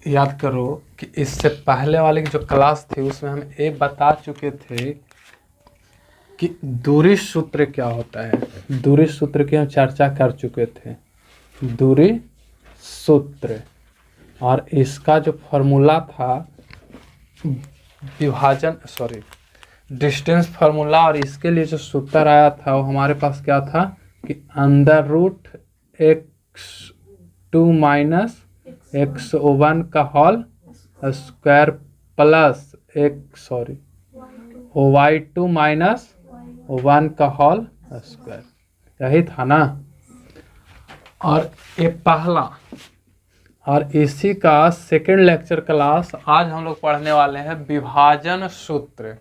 याद करो कि इससे पहले वाले की जो क्लास थी उसमें हम ये बता चुके थे कि दूरी सूत्र क्या होता है। दूरी सूत्र की हम चर्चा कर चुके थे, दूरी सूत्र। और इसका जो फॉर्मूला था विभाजन डिस्टेंस फार्मूला, और इसके लिए जो सूत्र आया था वो हमारे पास क्या था कि √x2 माइनस x1 का whole square plus y2 minus 1 का होल स्क्वायर, यही था ना। और ये पहला, और इसी का सेकंड लेक्चर क्लास आज हम लोग पढ़ने वाले हैं विभाजन सूत्र,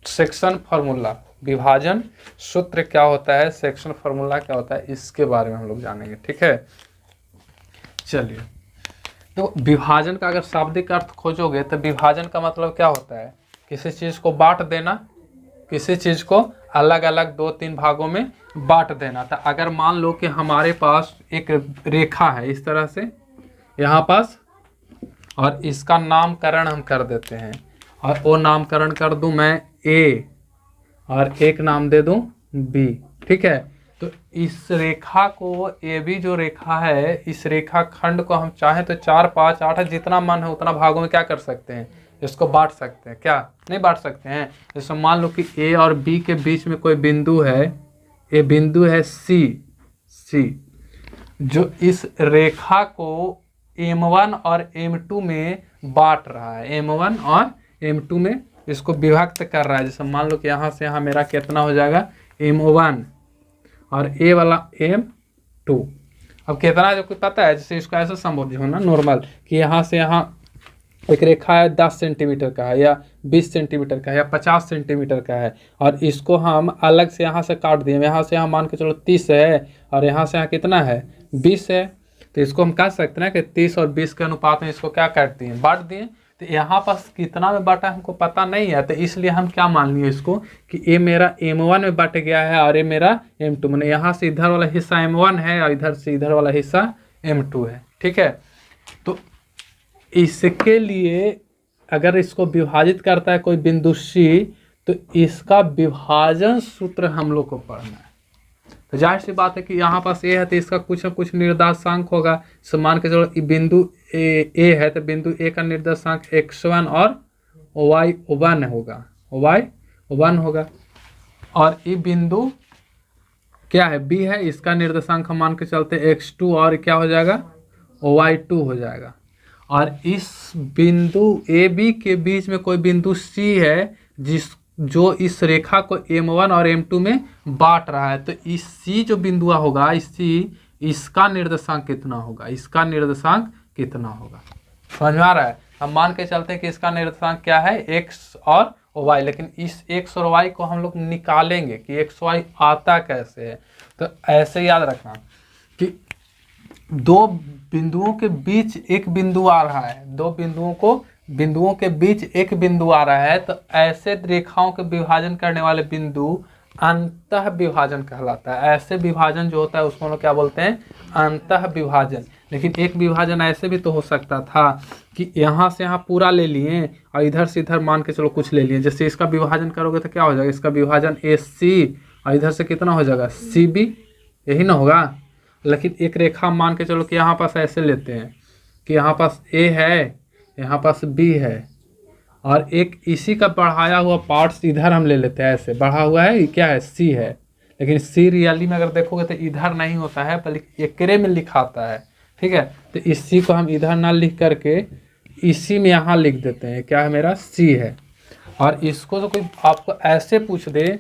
सेक्शन फार्मूला। विभाजन सूत्र क्या होता है, सेक्शन फार्मूला क्या होता है, इसके बारे में हम लोग जानेंगे। ठीक है, चलिए। तो विभाजन का अगर शाब्दिक अर्थ खोजोगे तो विभाजन का मतलब क्या होता है, किसी चीज को बांट देना, किसी चीज को अलग अलग 2-3 भागों में बांट देना। तो अगर मान लो कि हमारे पास एक रेखा है इस तरह से यहाँ पास, और इसका नामकरण हम कर देते हैं, और वो नामकरण कर दूं मैं ए और एक नाम दे दूं बी। ठीक है, तो इस रेखा को, ए बी जो रेखा है, इस रेखा खंड को हम चाहें तो 4, 5, 8 जितना मन है उतना भागों में क्या कर सकते हैं, इसको बांट सकते हैं। क्या नहीं बांट सकते हैं? जैसे मान लो कि ए और बी के बीच में कोई बिंदु है, ये बिंदु है सी, जो इस रेखा को M1 और M2 में बांट रहा है, M1 और M2 में इसको विभक्त कर रहा है। जैसे मान लो कि यहाँ से यहाँ मेरा कितना हो जाएगा, M1 और ए वाला M2। अब कितना जो कुछ पता है, जैसे इसको ऐसे संबोधित होना नॉर्मल कि यहाँ से यहाँ एक रेखा है 10 सेंटीमीटर का है, या 20 सेंटीमीटर का है, या 50 सेंटीमीटर का है, और इसको हम अलग से यहाँ से काट दिए। यहाँ से यहाँ मान के चलो 30 है, और यहाँ से यहाँ कितना है, 20 है। तो इसको हम कह सकते हैं कि 30 और 20 के अनुपात में इसको क्या कर दिए, बांट दिए। तो यहाँ पास कितना में बांटा हमको पता नहीं है, तो इसलिए हम क्या मान लिए इसको कि ये मेरा M1 में बांट गया है और ये मेरा M2 में। यहाँ से इधर वाला हिस्सा M1 है और इधर से इधर वाला हिस्सा M2 है। ठीक है, तो इसके लिए अगर इसको विभाजित करता है कोई बिंदु C, तो इसका विभाजन सूत्र हम लोग को पढ़ना है। तो जाहिर सी बात है कि यहाँ पास ए है तो इसका कुछ न कुछ निर्देशांक होगा। सो मान के चलो बिंदु ए है तो बिंदु ए का निर्देशांक x1 और y1 होगा, और ये बिंदु क्या है, बी है, इसका निर्देशांक हम मान के चलते x2 और क्या हो जाएगा, y2 हो जाएगा। और इस बिंदु ए बी के बीच में कोई बिंदु सी है जो इस रेखा को M1 और M2 में बांट रहा है। तो इस सी जो बिंदुआ होगा, इस सी, इसका निर्देशांक कितना होगा, इसका निर्देशांक कितना होगा, समझ में आ रहा है। हम मान के चलते हैं कि इसका निर्देशांक क्या है, x और y, लेकिन इस x और y को हम लोग निकालेंगे कि x y आता कैसे है। तो ऐसे याद रखना कि दो बिंदुओं के बीच एक बिंदु आ रहा है, दो बिंदुओं के बीच एक बिंदु आ रहा है, तो ऐसे रेखाओं के विभाजन करने वाले बिंदु अंतः विभाजन कहलाता है। ऐसे विभाजन जो होता है उसको हम लोग क्या बोलते हैं, अंतः विभाजन। लेकिन एक विभाजन ऐसे भी तो हो सकता था कि यहाँ से यहाँ पूरा ले लिए और इधर से इधर मान के चलो कुछ ले लिए। जैसे इसका विभाजन करोगे तो क्या हो जाएगा, इसका विभाजन AC और इधर से कितना हो जाएगा, CB, यही ना होगा। लेकिन एक रेखा मान के चलो कि यहाँ पास ऐसे लेते हैं कि यहाँ पास A है, यहाँ पास B है, और एक इसी का बढ़ाया हुआ पार्ट्स इधर हम ले लेते हैं। ऐसे बढ़ा हुआ है, क्या है, C है, लेकिन C रियली में अगर देखोगे तो इधर नहीं होता है, बल्कि एकरे में लिखाता है। ठीक है, तो इस C को हम इधर ना लिख करके इसी में यहाँ लिख देते हैं, क्या है, मेरा C है। और इसको तो कोई आपको ऐसे पूछ दे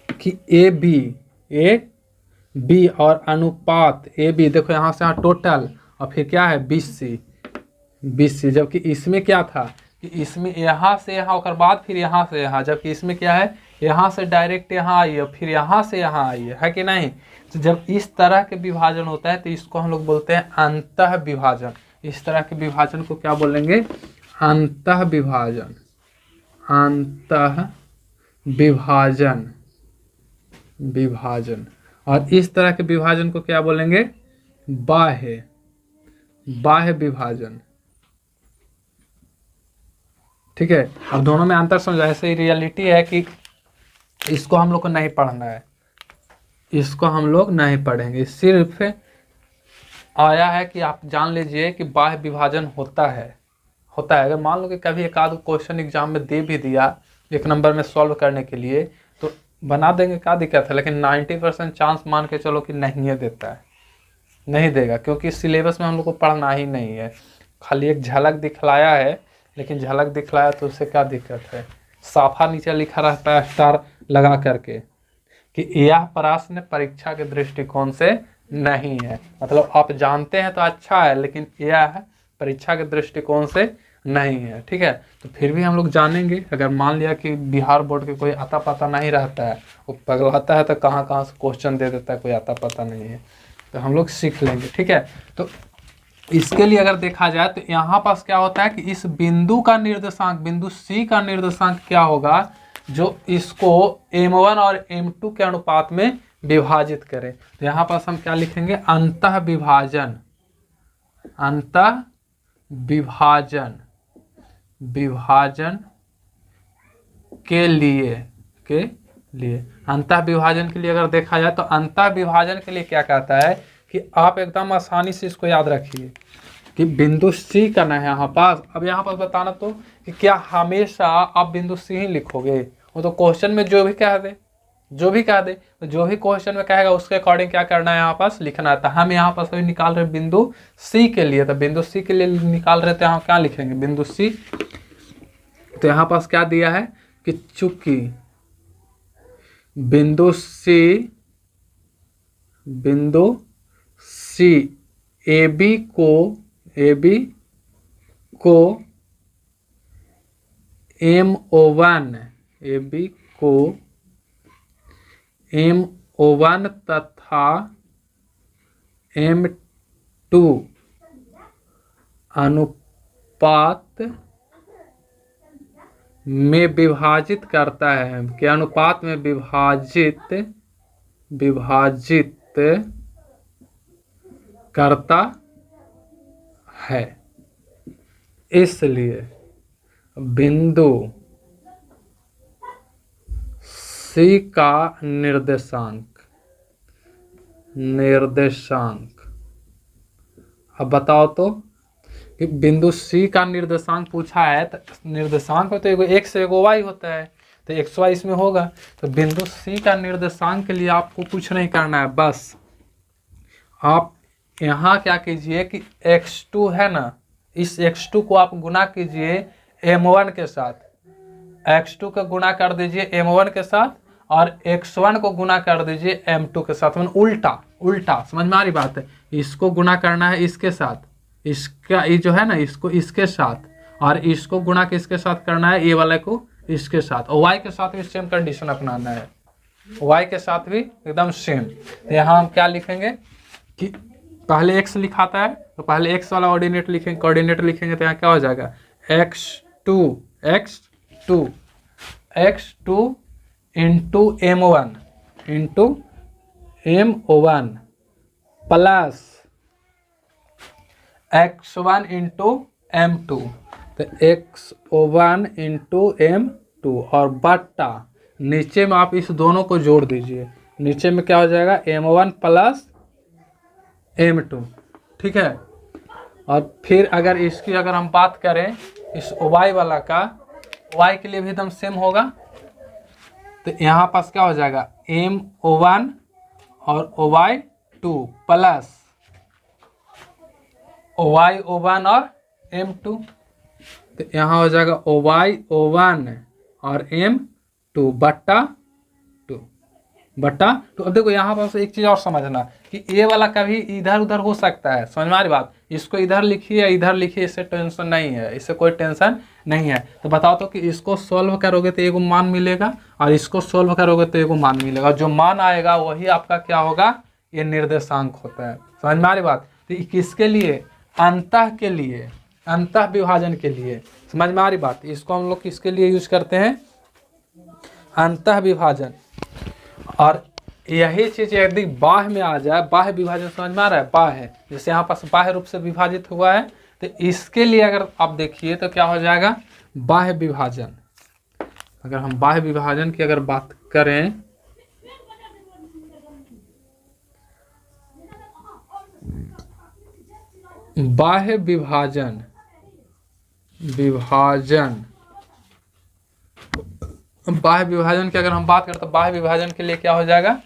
कि A B और अनुपात AB, देखो यहाँ से यहाँ टोटल, और फिर क्या है 20C, जबकि इसमें क्या था कि इसमें यहाँ से यहाँ और बाद फिर यहाँ से यहाँ, जबकि इसमें क्या है, यहाँ से डायरेक्ट यहाँ आई है, फिर यहाँ से यहाँ आई है कि नहीं। तो जब इस तरह के विभाजन होता है तो इसको हम लोग बोलते हैं अंतः विभाजन। इस तरह के विभाजन को क्या बोलेंगे, अंतः विभाजन, अंतः विभाजन। और इस तरह के विभाजन को क्या बोलेंगे, बाह्य विभाजन। ठीक है। अब दोनों में अंतर समझो। ऐसे ही रियलिटी है कि इसको हम लोग को नहीं पढ़ना है, इसको हम लोग नहीं पढ़ेंगे। सिर्फ आया है कि आप जान लीजिए कि बाह्य विभाजन होता है। अगर मान लो कि कभी एक आध क्वेश्चन एग्जाम में दे भी दिया 1 नंबर में सॉल्व करने के लिए, तो बना देंगे, क्या दिक्कत है। लेकिन 90% चांस मान के चलो कि नहीं है, देता है, नहीं देगा, क्योंकि सिलेबस में हम लोग को पढ़ना ही नहीं है। खाली एक झलक दिखलाया है, लेकिन झलक दिखलाया तो उससे क्या दिक्कत है। साफा नीचे लिखा रहता है स्टार लगा करके कि यह प्रश्न परीक्षा के दृष्टिकोण से नहीं है। मतलब आप जानते हैं तो अच्छा है, लेकिन यह परीक्षा के दृष्टिकोण से नहीं है, ठीक है। तो फिर भी हम लोग जानेंगे। अगर मान लिया कि बिहार बोर्ड के कोई आता पता नहीं रहता है, वो पगलाता है तो कहाँ कहाँ से क्वेश्चन दे देता है, कोई आता पता नहीं है, तो हम लोग सीख लेंगे, ठीक है। तो इसके लिए अगर देखा जाए तो यहाँ पास क्या होता है कि इस बिंदु का निर्देशांक, बिंदु सी का निर्देशांक क्या होगा, जो इसको m1 और m2 के अनुपात में विभाजित करे। तो यहाँ पास हम क्या लिखेंगे, अंतः विभाजन, अंतः विभाजन, विभाजन के लिए अंतः विभाजन के लिए अगर देखा जाए तो अंतः विभाजन के लिए क्या कहता है कि आप एकदम आसानी से इसको याद रखिए कि बिंदु सी करना है यहाँ पास। अब यहाँ पास बताना तो कि क्या हमेशा आप बिंदु सी ही लिखोगे, वो तो क्वेश्चन में जो भी कह दे, तो जो भी क्वेश्चन में कहेगा उसके अकॉर्डिंग क्या करना है, यहाँ पास लिखना है। तो हम यहाँ पास अभी निकाल रहे बिंदु सी के लिए, तो बिंदु सी के लिए निकाल रहे थे, यहाँ क्या लिखेंगे, बिंदु सी। तो यहाँ पास क्या दिया है कि चूंकि बिंदु सी ए बी को MO1 तथा M2 अनुपात में विभाजित करता है, के अनुपात में विभाजित करता है। इसलिए बिंदु सी का निर्देशांक, अब बताओ तो कि बिंदु सी का निर्देशांक पूछा है, तो निर्देशांक में तो एगो x एगो y होता है, तो xy इसमें होगा। तो बिंदु सी का निर्देशांक के लिए आपको कुछ नहीं करना है, बस आप यहाँ क्या कीजिए कि x2 है ना, इस x2 को आप गुना कीजिए m1 के साथ, x2 का गुना कर दीजिए m1 के साथ, और x1 को गुना कर दीजिए m2 के साथ। मतलब उल्टा समझ में आ रही बात है। इसको गुना करना है इसके साथ, इसका ये जो है ना, इसको इसके साथ, और इसको गुना किसके साथ करना है, ये वाले को इसके साथ, और y के साथ भी सेम कंडीशन अपनाना है, y के साथ भी एकदम सेम। तो यहाँ हम क्या लिखेंगे कि पहले x लिखाता है, तो पहले x वाला कोऑर्डिनेट लिखेंगे, तो यहाँ क्या हो जाएगा, x2 into m1 plus x1 into m2, तो x1 इंटू m2 और बट्टा नीचे में आप इस दोनों को जोड़ दीजिए, नीचे में क्या हो जाएगा, m1 प्लस m2, ठीक है। और फिर अगर इसकी अगर हम बात करें इस y वाला का, y के लिए भी एकदम सेम होगा। तो यहाँ पास क्या हो जाएगा, m1 और y2 प्लस y1 और m2, तो यहाँ हो जाएगा y1 और m2 बट्टा 2। अब देखो यहाँ पर एक चीज़ और समझना कि ये वाला कभी इधर उधर हो सकता है, समझ में आ रही बात। इसको इधर लिखिए इधर लिखिए, इससे टेंशन नहीं है, इससे कोई टेंशन नहीं है। तो बताओ तो कि इसको सॉल्व करोगे तो एगो मान मिलेगा, और इसको सॉल्व करोगे तो एगो मान मिलेगा। जो मान आएगा वही आपका क्या होगा, ये निर्देशांक होता है। समझ में आ रही बात। तो किसके लिए, अंतः विभाजन के लिए, समझ में आ रही बात। इसको हम लोग किसके लिए यूज करते हैं, अंतः विभाजन। और यही चीज यदि बाह्य में आ जाए, बाह्य विभाजन समझ में आ रहा है, बाह्य, जैसे यहाँ पास बाह्य रूप से विभाजित हुआ है, तो इसके लिए अगर आप देखिए तो क्या हो जाएगा, बाह्य विभाजन। अगर हम बाह्य विभाजन की अगर बात करें, बाह्य विभाजन बाह्य विभाजन की अगर हम बात करें तो बाह्य विभाजन के लिए क्या हो जाएगा,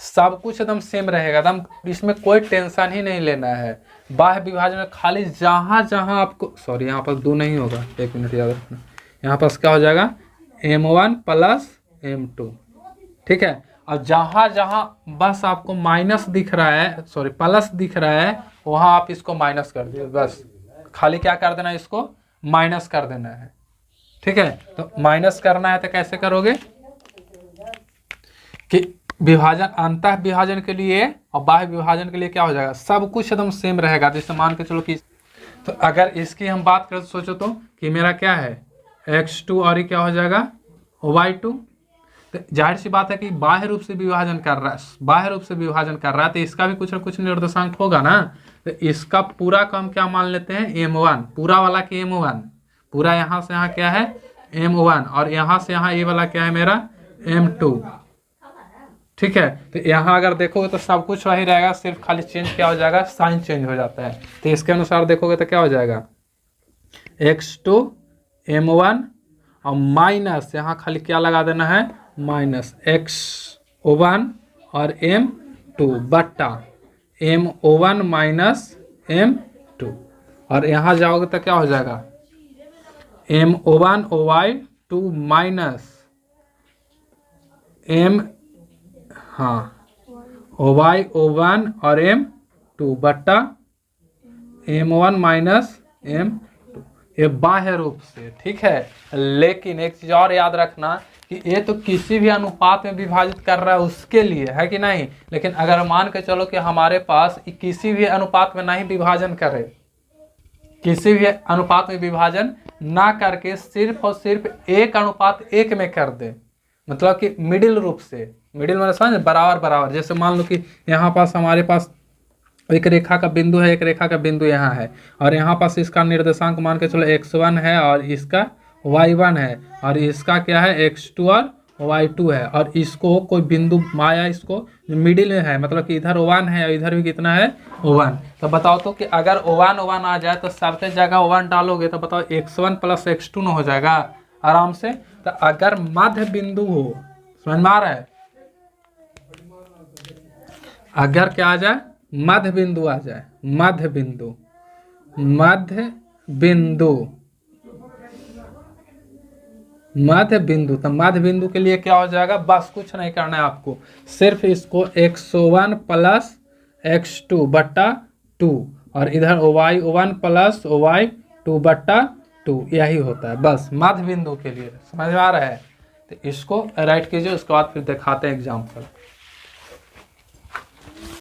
सब कुछ एकदम सेम रहेगा, एकदम इसमें कोई टेंशन ही नहीं लेना है। बाह्य विभाजन में खाली जहां जहां आपको, सॉरी यहाँ पर 2 नहीं होगा, 1 मिनट याद रखना, यहाँ पर क्या हो जाएगा m1 प्लस m2, ठीक है। और जहां जहां बस आपको माइनस दिख रहा है, सॉरी प्लस दिख रहा है, वहां आप इसको माइनस कर दिए, बस खाली क्या कर देना है, इसको माइनस कर देना है, ठीक है। तो माइनस करना है तो कैसे करोगे कि विभाजन, अंतः विभाजन के लिए और बाह्य विभाजन के लिए क्या हो जाएगा, सब कुछ एकदम सेम रहेगा। जैसे मान के चलो कि, तो अगर इसकी हम बात करें तो सोचो तो कि मेरा क्या है x2 और ये क्या हो जाएगा y2। तो जाहिर सी बात है कि बाह्य रूप से विभाजन कर रहा है, बाह्य रूप से विभाजन कर रहा है, तो इसका भी कुछ न कुछ निर्देशांक होगा ना। तो इसका पूरा का हम क्या मान लेते हैं m1, पूरा वाला कि m1, पूरा यहाँ से यहाँ क्या है m1, और यहाँ से यहाँ ये वाला क्या है मेरा m2, ठीक है। तो यहाँ अगर देखोगे तो सब कुछ वही रहेगा, सिर्फ खाली चेंज क्या हो जाएगा, साइन चेंज हो जाता है। तो इसके अनुसार देखोगे तो क्या हो जाएगा x2 m1 और माइनस यहाँ खाली क्या लगा देना है, माइनस x1 और m2 बट्टा m1 माइनस m2, और यहाँ जाओगे तो क्या हो जाएगा m1 y2 माइनस m, हाँ y1 और m2 बट्टा m1 माइनस m2, ये बाह्य रूप से, ठीक है। लेकिन एक चीज और याद रखना कि ये तो किसी भी अनुपात में विभाजित कर रहा है उसके लिए, है कि नहीं। लेकिन अगर मान के चलो कि हमारे पास किसी भी अनुपात में नहीं विभाजन करे, किसी भी अनुपात में विभाजन ना करके सिर्फ और सिर्फ 1:1 में कर दे, मतलब कि मिडिल रूप से, मिडिल में समझ, बराबर बराबर। जैसे मान लो कि यहाँ पास हमारे पास एक रेखा का बिंदु है, एक रेखा का बिंदु यहाँ है, और यहाँ पास इसका निर्देशांक मान के चलो x1 है और इसका y1 है, और इसका क्या है x2 और y2 है, और इसको कोई बिंदु माया इसको मिडिल में है, मतलब कि इधर 1 है और इधर भी कितना है 1। तो बताओ तो कि अगर 1 1 आ जाए तो सबके जगह 1 डालोगे तो बताओ x1 प्लस x2 न हो जाएगा आराम से। तो अगर मध्य बिंदु हो, समझ में आ रहा है, अगर क्या आ जाए मध्य बिंदु आ जाए, मध्य बिंदु, मध्य बिंदु, मध्य बिंदु, तो मध्य बिंदु के लिए क्या हो जाएगा, बस कुछ नहीं करना है आपको, सिर्फ इसको x1 प्लस x2 बट्टा 2 और इधर y1 प्लस y2 बट्टा 2, यही होता है बस मध्य बिंदु के लिए। समझ में आ रहा है। तो इसको राइट कीजिए, उसके बाद फिर दिखाते हैं एग्जाम्पल।